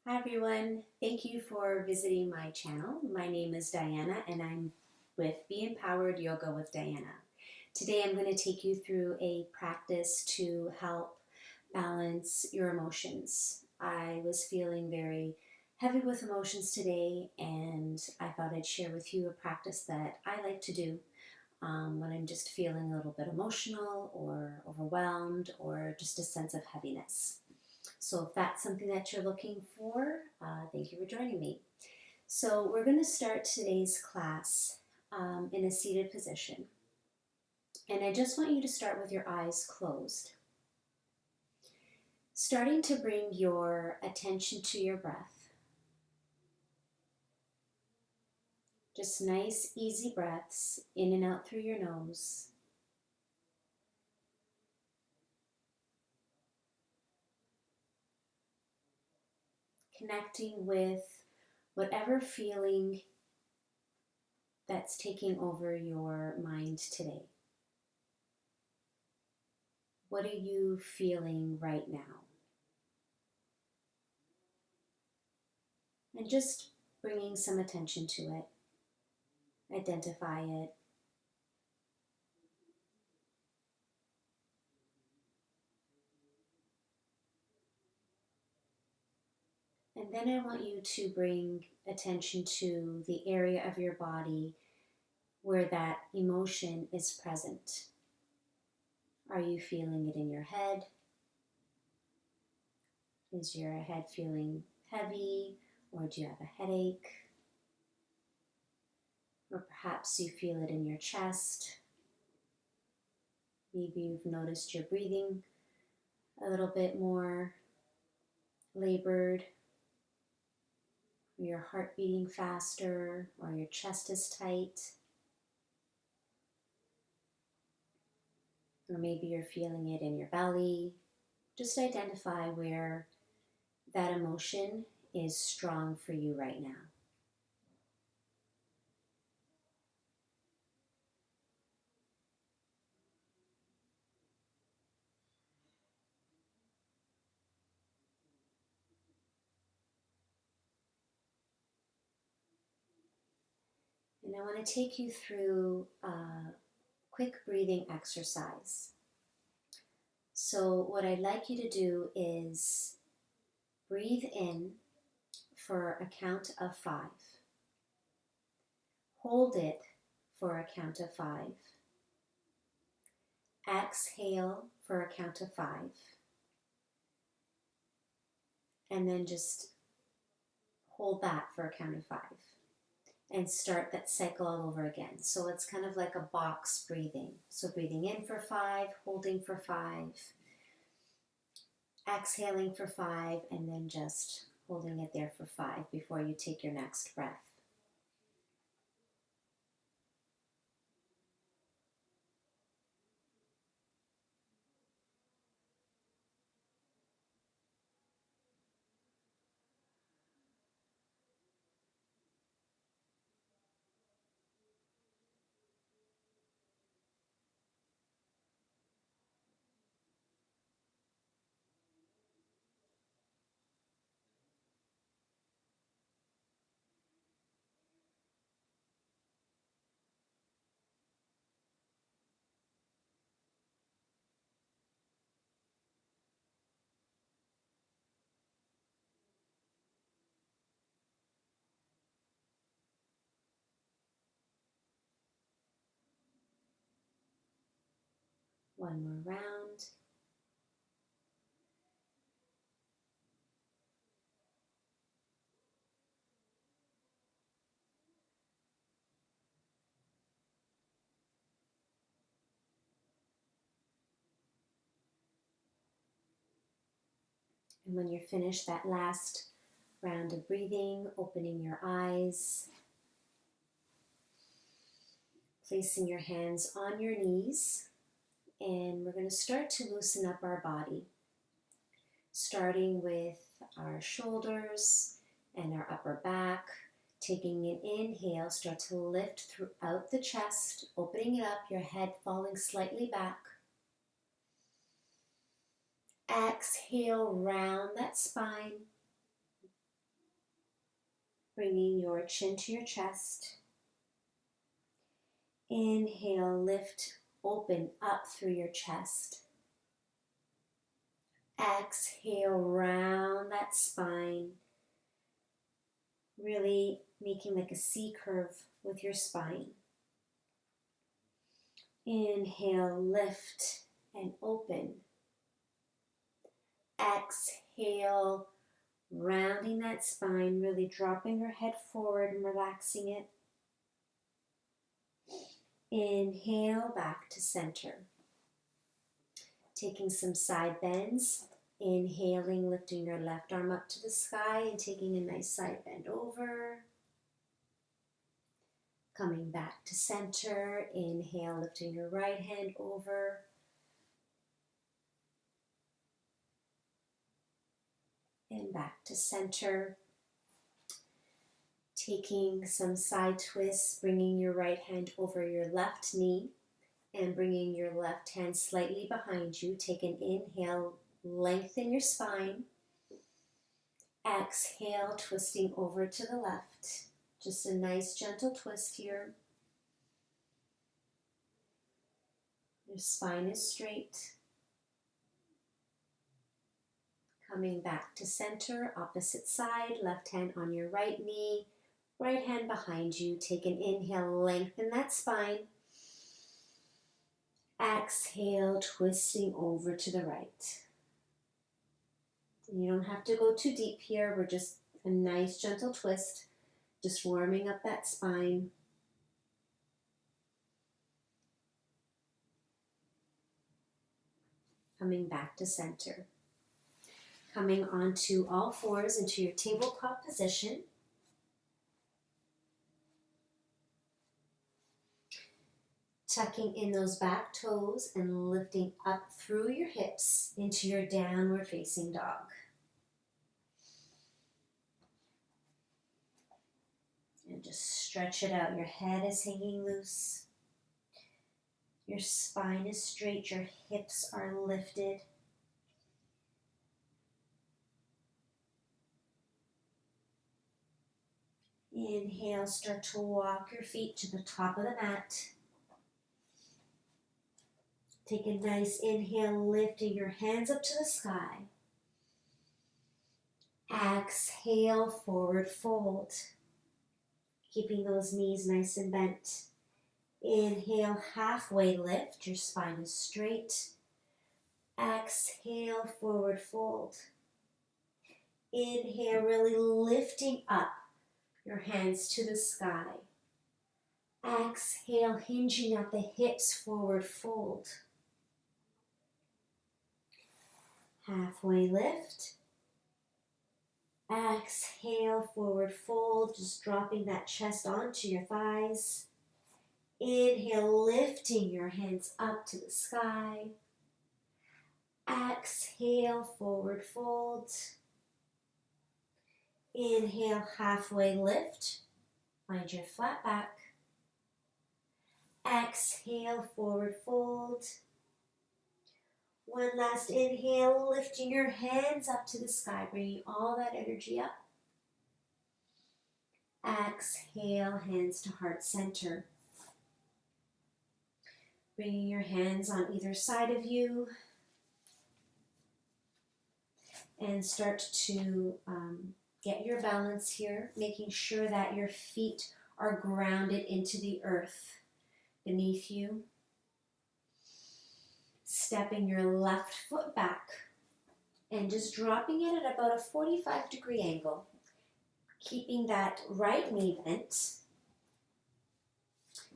Hi everyone, thank you for visiting my channel. My name is Diana and I'm with Be Empowered Yoga with Diana. Today I'm going to take you through a practice to help balance your emotions. I was feeling very heavy with emotions today and I thought I'd share with you a practice that I like to do when I'm just feeling a little bit emotional or overwhelmed or just a sense of heaviness. So if that's something that you're looking for, thank you for joining me. So we're going to start today's class in a seated position. And I just want you to start with your eyes closed. Starting to bring your attention to your breath. Just nice, easy breaths in and out through your nose. Connecting with whatever feeling that's taking over your mind today. What are you feeling right now? And just bringing some attention to it. Identify it. And then I want you to bring attention to the area of your body where that emotion is present. Are you feeling it in your head? Is your head feeling heavy, or do you have a headache? Or perhaps you feel it in your chest. Maybe you've noticed your breathing a little bit more labored, or your heart beating faster, or your chest is tight. Or maybe you're feeling it in your belly. Just identify where that emotion is strong for you right now. And I want to take you through a quick breathing exercise. So what I'd like you to do is breathe in for a count of 5. Hold it for a count of 5. Exhale for a count of 5. And then just hold that for a count of 5. And start that cycle all over again. So it's kind of like a box breathing. So breathing in for 5, holding for 5, exhaling for 5, and then just holding it there for 5 before you take your next breath. One more round. And when you're finished that last round of breathing, opening your eyes, placing your hands on your knees, and we're going to start to loosen up our body, starting with our shoulders and our upper back. Taking an inhale, start to lift throughout the chest, opening it up, your head falling slightly back. Exhale, round that spine. bringing your chin to your chest. Inhale, lift, open up through your chest. Exhale, round that spine, really making like a C curve with your spine. Inhale, lift and open. Exhale, rounding that spine, really dropping your head forward and relaxing it. Inhale, back to center. Taking some side bends. Inhaling, lifting your left arm up to the sky and taking a nice side bend over. Coming back to center. Inhale, lifting your right hand over. And back to center. Taking some side twists, bringing your right hand over your left knee and bringing your left hand slightly behind you. Take an inhale, lengthen your spine. Exhale, twisting over to the left. Just a nice gentle twist here. Your spine is straight. Coming back to center, opposite side, left hand on your right knee, right hand behind you. Take an inhale, lengthen that spine. Exhale, twisting over to the right. You don't have to go too deep here. We're just a nice gentle twist, just warming up that spine. Coming back to center. Coming onto all fours into your tabletop position. Tucking in those back toes and lifting up through your hips into your downward facing dog. And just stretch it out. Your head is hanging loose. Your spine is straight. Your hips are lifted. Inhale, start to walk your feet to the top of the mat. Take a nice inhale, lifting your hands up to the sky. Exhale, forward fold. Keeping those knees nice and bent. Inhale, halfway lift. Your spine is straight. Exhale, forward fold. Inhale, really lifting up your hands to the sky. Exhale, hinging at the hips, forward fold. Halfway lift. Exhale, forward fold, just dropping that chest onto your thighs. Inhale, lifting your hands up to the sky. Exhale, forward fold. Inhale, halfway lift. Find your flat back. Exhale, forward fold. One last inhale, lifting your hands up to the sky, bringing all that energy up. Exhale, hands to heart center. Bringing your hands on either side of you. And start to get your balance here, making sure that your feet are grounded into the earth beneath you. Stepping your left foot back and just dropping it at about a 45-degree angle. Keeping that right knee bent.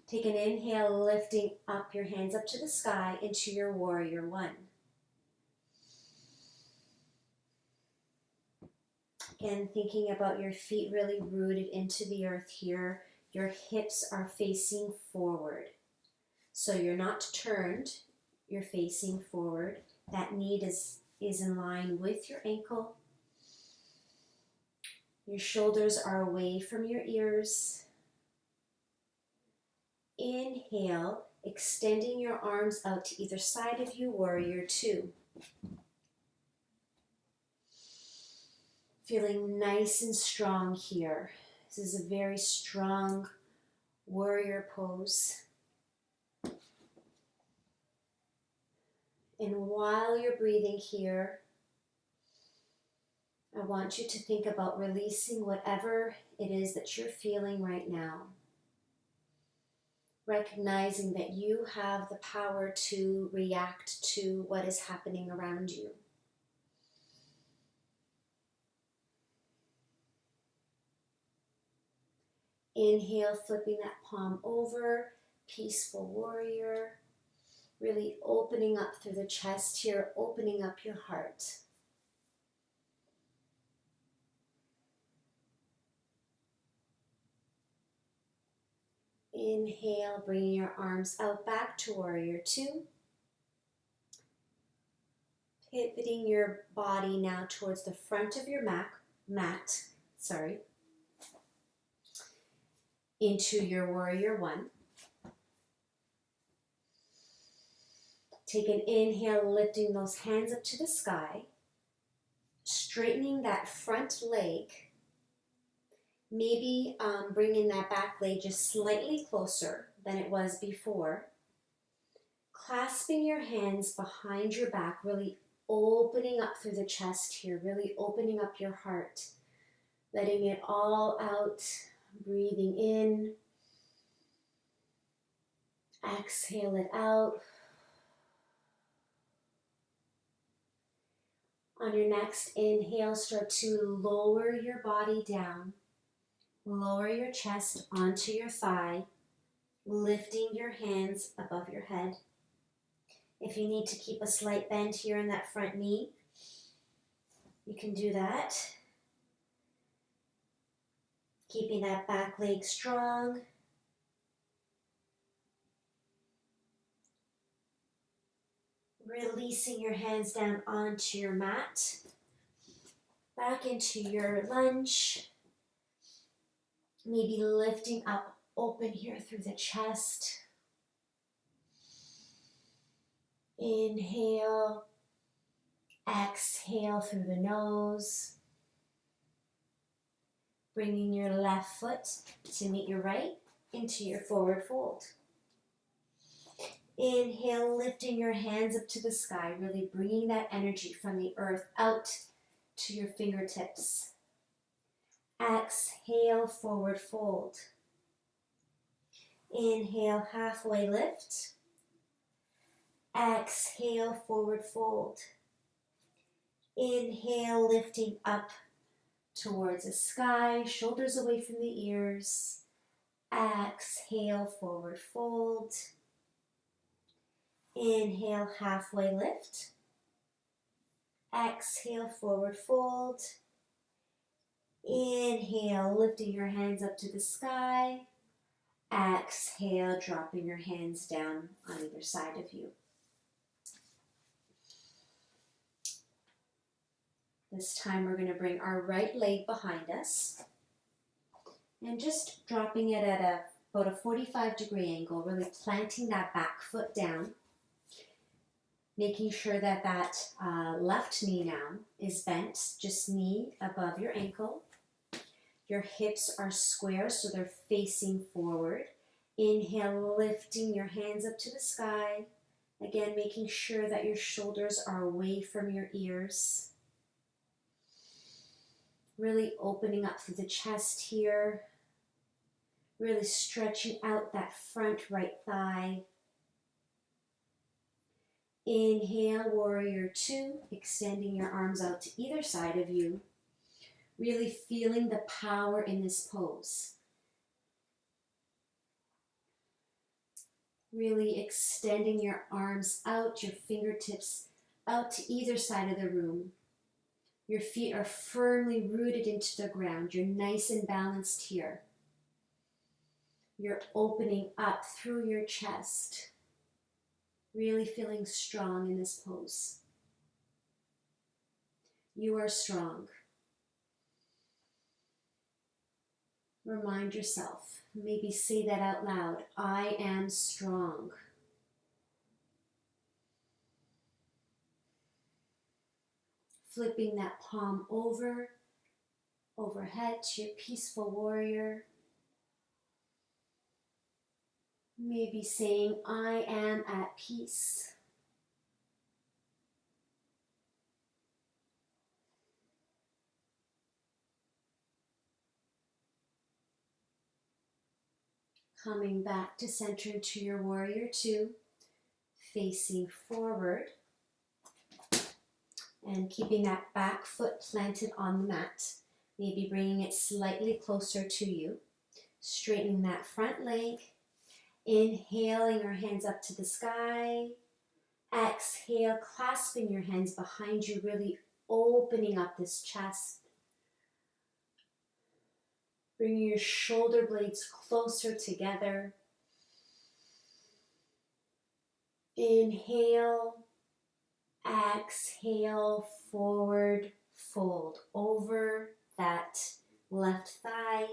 Take an inhale, lifting up your hands up to the sky into your warrior one. Again, thinking about your feet really rooted into the earth here. Your hips are facing forward. So you're not turned, you're facing forward. That knee is in line with your ankle. Your shoulders are away from your ears. Inhale, extending your arms out to either side of you, warrior two. Feeling nice and strong here. This is a very strong warrior pose. And while you're breathing here, I want you to think about releasing whatever it is that you're feeling right now. Recognizing that you have the power to react to what is happening around you. Inhale, flipping that palm over, peaceful warrior. Really opening up through the chest here, opening up your heart. Inhale, bringing your arms out back to warrior two. Pivoting your body now towards the front of your mat, into your warrior one. Take an inhale, lifting those hands up to the sky, straightening that front leg, maybe bringing that back leg just slightly closer than it was before, clasping your hands behind your back, really opening up through the chest here, really opening up your heart, letting it all out, breathing in, exhale it out. On your next inhale, start to lower your body down. Lower your chest onto your thigh, lifting your hands above your head. If you need to keep a slight bend here in that front knee, you can do that. Keeping that back leg strong. Releasing your hands down onto your mat. Back into your lunge. Maybe lifting up open here through the chest. Inhale. Exhale through the nose. Bringing your left foot to meet your right into your forward fold. Inhale, lifting your hands up to the sky, really bringing that energy from the earth out to your fingertips. Exhale, forward fold. Inhale, halfway lift. Exhale, forward fold. Inhale, lifting up towards the sky, shoulders away from the ears. Exhale, forward fold. Inhale, halfway lift. Exhale, forward fold. Inhale, lifting your hands up to the sky. Exhale, dropping your hands down on either side of you. This time we're going to bring our right leg behind us and just dropping it at about a 45-degree angle, really planting that back foot down. Making sure that left knee now is bent, just knee above your ankle. Your hips are square, so they're facing forward. Inhale, lifting your hands up to the sky. Again, making sure that your shoulders are away from your ears. Really opening up through the chest here. Really stretching out that front right thigh. Inhale, warrior two, extending your arms out to either side of you. Really feeling the power in this pose. Really extending your arms out, your fingertips out to either side of the room. Your feet are firmly rooted into the ground. You're nice and balanced here. You're opening up through your chest. Really feeling strong in this pose. You are strong. Remind yourself, maybe say that out loud. I am strong. Flipping that palm over, overhead to your peaceful warrior. Maybe saying, I am at peace. Coming back to center into your warrior two, facing forward and keeping that back foot planted on the mat. Maybe bringing it slightly closer to you. Straightening that front leg. Inhaling your hands up to the sky. Exhale, clasping your hands behind you, really opening up this chest. Bringing your shoulder blades closer together. Inhale, exhale, forward fold over that left thigh.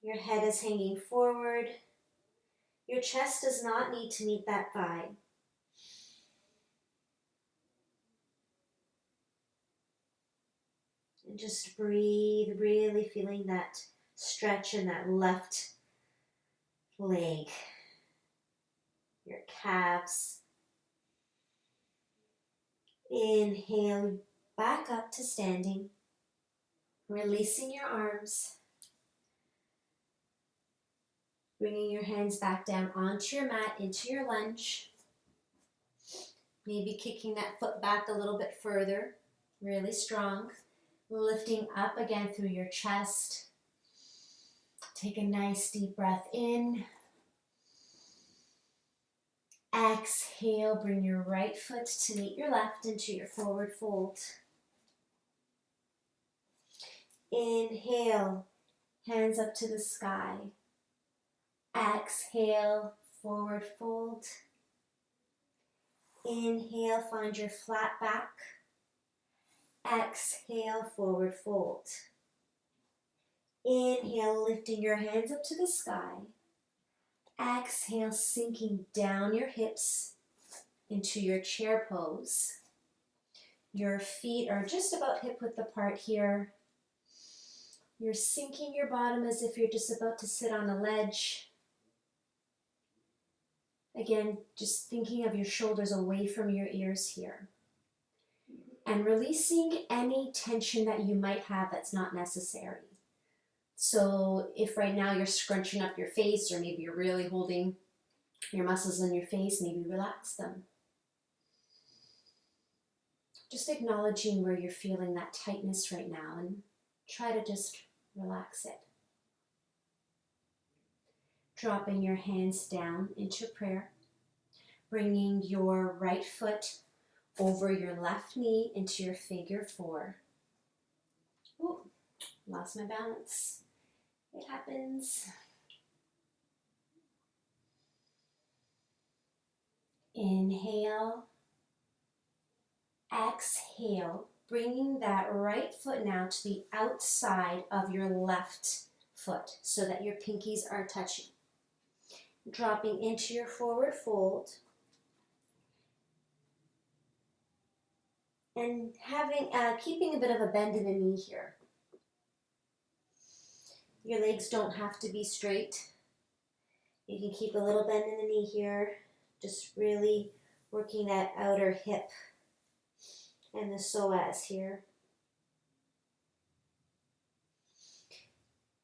Your head is hanging forward. Your chest does not need to meet that thigh. And just breathe, really feeling that stretch in that left leg. Your calves. Inhale, back up to standing. Releasing your arms. Bringing your hands back down onto your mat, into your lunge. Maybe kicking that foot back a little bit further, really strong. Lifting up again through your chest. Take a nice deep breath in. Exhale, bring your right foot to meet your left into your forward fold. Inhale, hands up to the sky. Exhale, forward fold. Inhale, find your flat back. Exhale, forward fold. Inhale, lifting your hands up to the sky. Exhale, sinking down your hips into your chair pose. Your feet are just about hip width apart here. You're sinking your bottom as if you're just about to sit on a ledge. Again, just thinking of your shoulders away from your ears here. And releasing any tension that you might have that's not necessary. So if right now you're scrunching up your face, or maybe you're really holding your muscles in your face, maybe relax them. Just acknowledging where you're feeling that tightness right now and try to just relax it. Dropping your hands down into prayer. Bringing your right foot over your left knee into your figure four. Ooh, lost my balance. It happens. Inhale. Exhale. Bringing that right foot now to the outside of your left foot so that your pinkies are touching. Dropping into your forward fold. And keeping a bit of a bend in the knee here. Your legs don't have to be straight. You can keep a little bend in the knee here. Just really working that outer hip and the psoas here.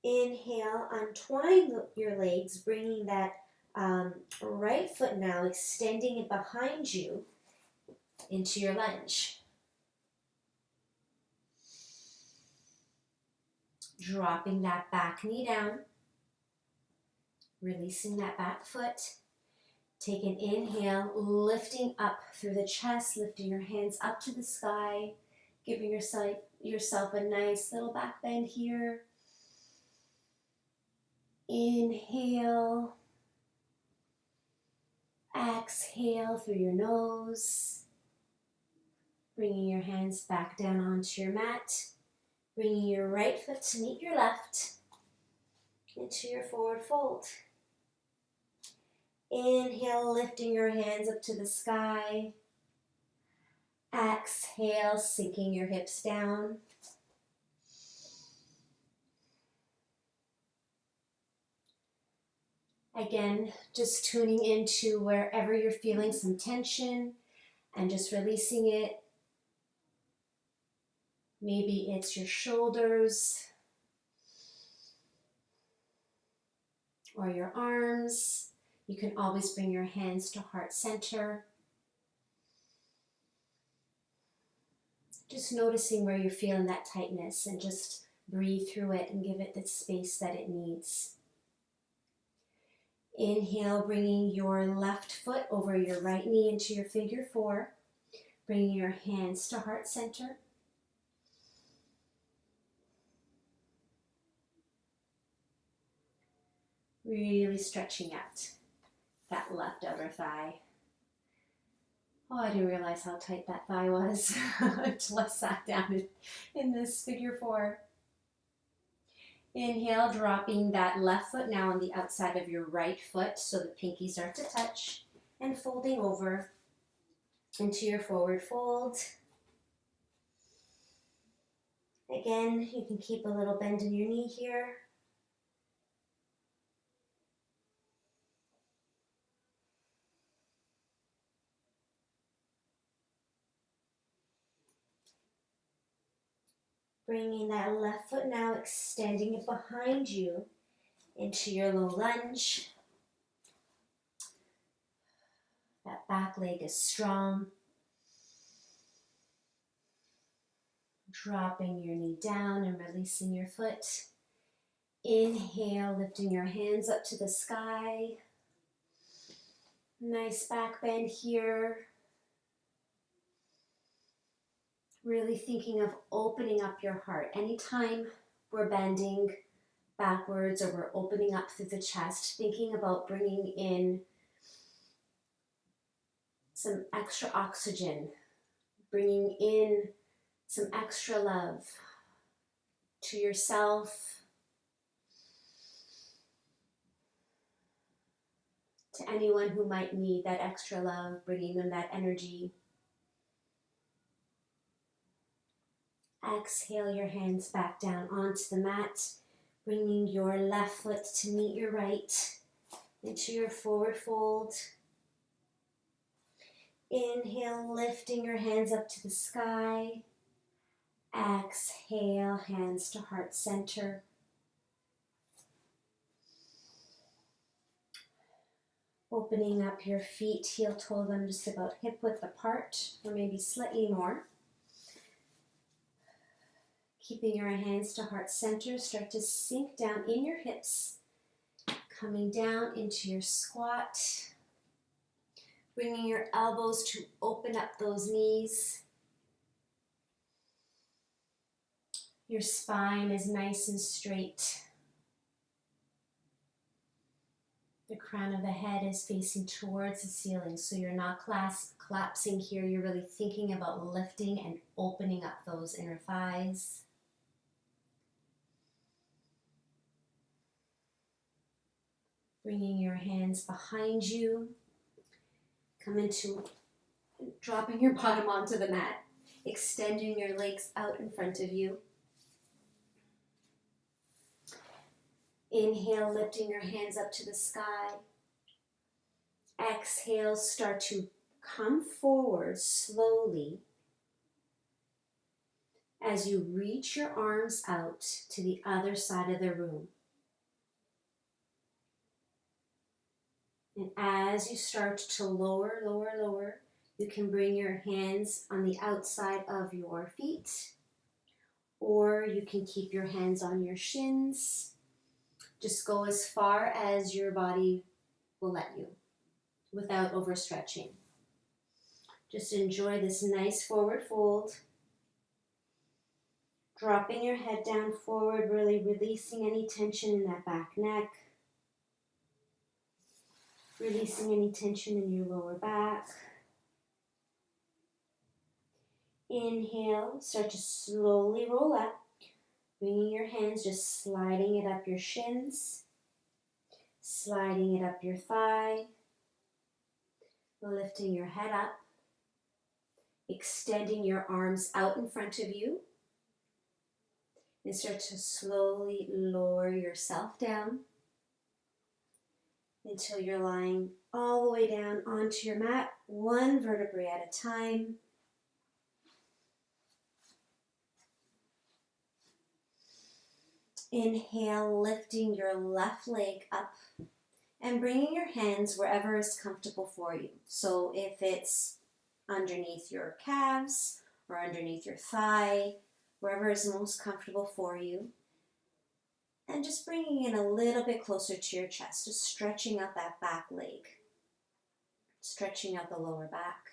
Inhale, untwine your legs, bringing that right foot now, extending it behind you into your lunge. Dropping that back knee down, releasing that back foot. Take an inhale, lifting up through the chest, lifting your hands up to the sky, giving yourself a nice little back bend here. Inhale, exhale through your nose, bringing your hands back down onto your mat. Bringing your right foot to meet your left into your forward fold. Inhale, lifting your hands up to the sky. Exhale, sinking your hips down. Again, just tuning into wherever you're feeling some tension and just releasing it. Maybe it's your shoulders or your arms. You can always bring your hands to heart center. Just noticing where you're feeling that tightness and just breathe through it and give it the space that it needs. Inhale, bringing your left foot over your right knee into your figure four. Bringing your hands to heart center. Really stretching out that left outer thigh. Oh, I didn't realize how tight that thigh was until I sat down in this figure four. Inhale, dropping that left foot now on the outside of your right foot so the pinkies are to touch, and folding over into your forward fold. Again, you can keep a little bend in your knee here. Bringing that left foot now, extending it behind you into your low lunge. That back leg is strong. Dropping your knee down and releasing your foot. Inhale, lifting your hands up to the sky. Nice back bend here. Really thinking of opening up your heart. Anytime we're bending backwards or we're opening up through the chest, thinking about bringing in some extra oxygen, bringing in some extra love to yourself, to anyone who might need that extra love, bringing them that energy. Exhale your hands back down onto the mat, bringing your left foot to meet your right into your forward fold. Inhale, lifting your hands up to the sky. Exhale, hands to heart center. Opening up your feet, heel toe them just about hip width apart, or maybe slightly more. Keeping your hands to heart center, start to sink down in your hips, coming down into your squat, bringing your elbows to open up those knees. Your spine is nice and straight. The crown of the head is facing towards the ceiling, so you're not collapsing here. You're really thinking about lifting and opening up those inner thighs. Bringing your hands behind you. Come into dropping your bottom onto the mat. Extending your legs out in front of you. Inhale, lifting your hands up to the sky. Exhale, start to come forward slowly as you reach your arms out to the other side of the room. And as you start to lower, you can bring your hands on the outside of your feet, or you can keep your hands on your shins. Just go as far as your body will let you without overstretching. Just enjoy this nice forward fold. Dropping your head down forward, really releasing any tension in that back neck. Releasing any tension in your lower back. Inhale, start to slowly roll up. Bringing your hands, just sliding it up your shins. Sliding it up your thigh. Lifting your head up. Extending your arms out in front of you. And start to slowly lower yourself down. until you're lying all the way down onto your mat, one vertebrae at a time. Inhale, lifting your left leg up and bringing your hands wherever is comfortable for you. So if it's underneath your calves or underneath your thigh, wherever is most comfortable for you. And just bringing it a little bit closer to your chest, just stretching out that back leg, stretching out the lower back.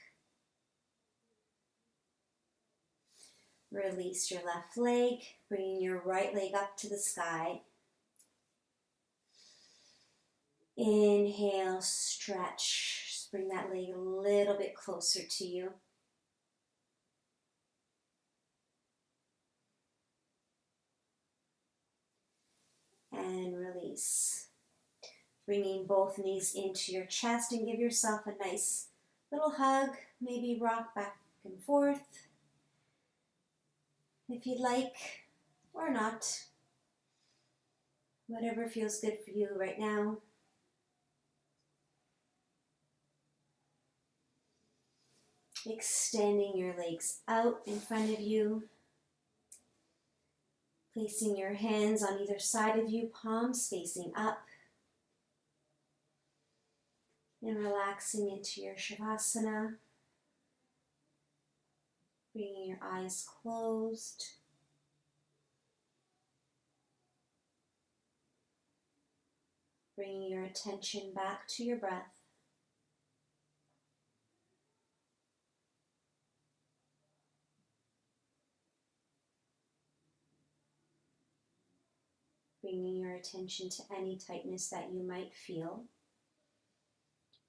Release your left leg, bringing your right leg up to the sky. Inhale, stretch. Just bring that leg a little bit closer to you. And release. Bringing both knees into your chest and give yourself a nice little hug. Maybe rock back and forth if you'd like, or not. Whatever feels good for you right now. Extending your legs out in front of you. Placing your hands on either side of you, palms facing up. And relaxing into your Shavasana. Bringing your eyes closed. Bringing your attention back to your breath. Bringing your attention to any tightness that you might feel.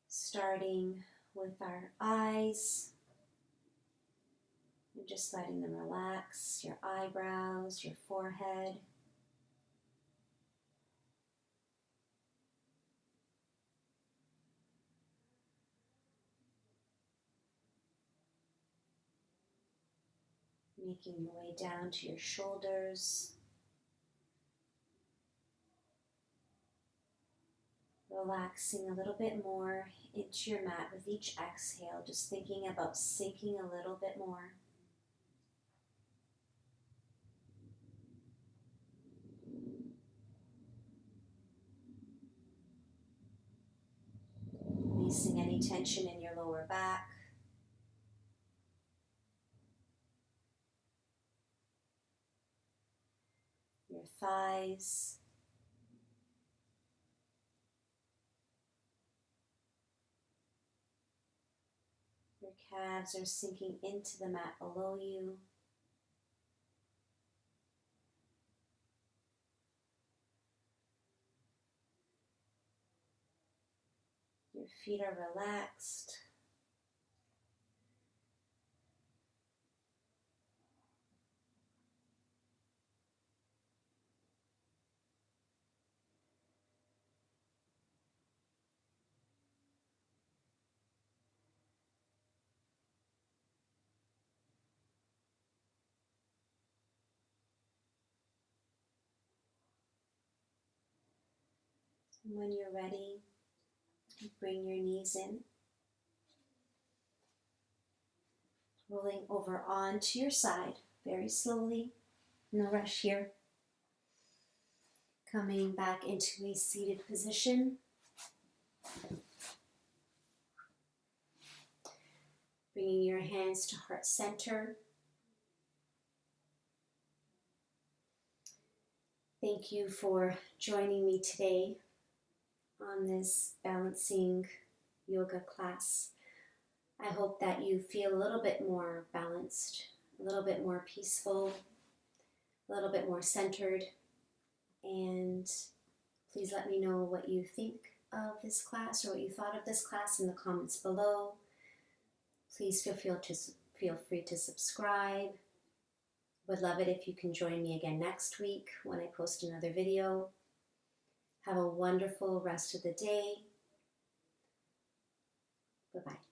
Starting with our eyes. And just letting them relax. Your eyebrows, your forehead. Making your way down to your shoulders. Relaxing a little bit more into your mat with each exhale, just thinking about sinking a little bit more. Releasing any tension in your lower back. Your thighs. Your calves are sinking into the mat below you. Your feet are relaxed. And when you're ready, bring your knees in. Rolling over onto your side, very slowly. No rush here. Coming back into a seated position. Bringing your hands to heart center. Thank you for joining me today on this balancing yoga class. I hope that you feel a little bit more balanced, a little bit more peaceful, a little bit more centered. And please let me know what you think of this class or what you thought of this class in the comments below. Please feel free to subscribe. Would love it if you can join me again next week when I post another video. Have a wonderful rest of the day. Bye-bye.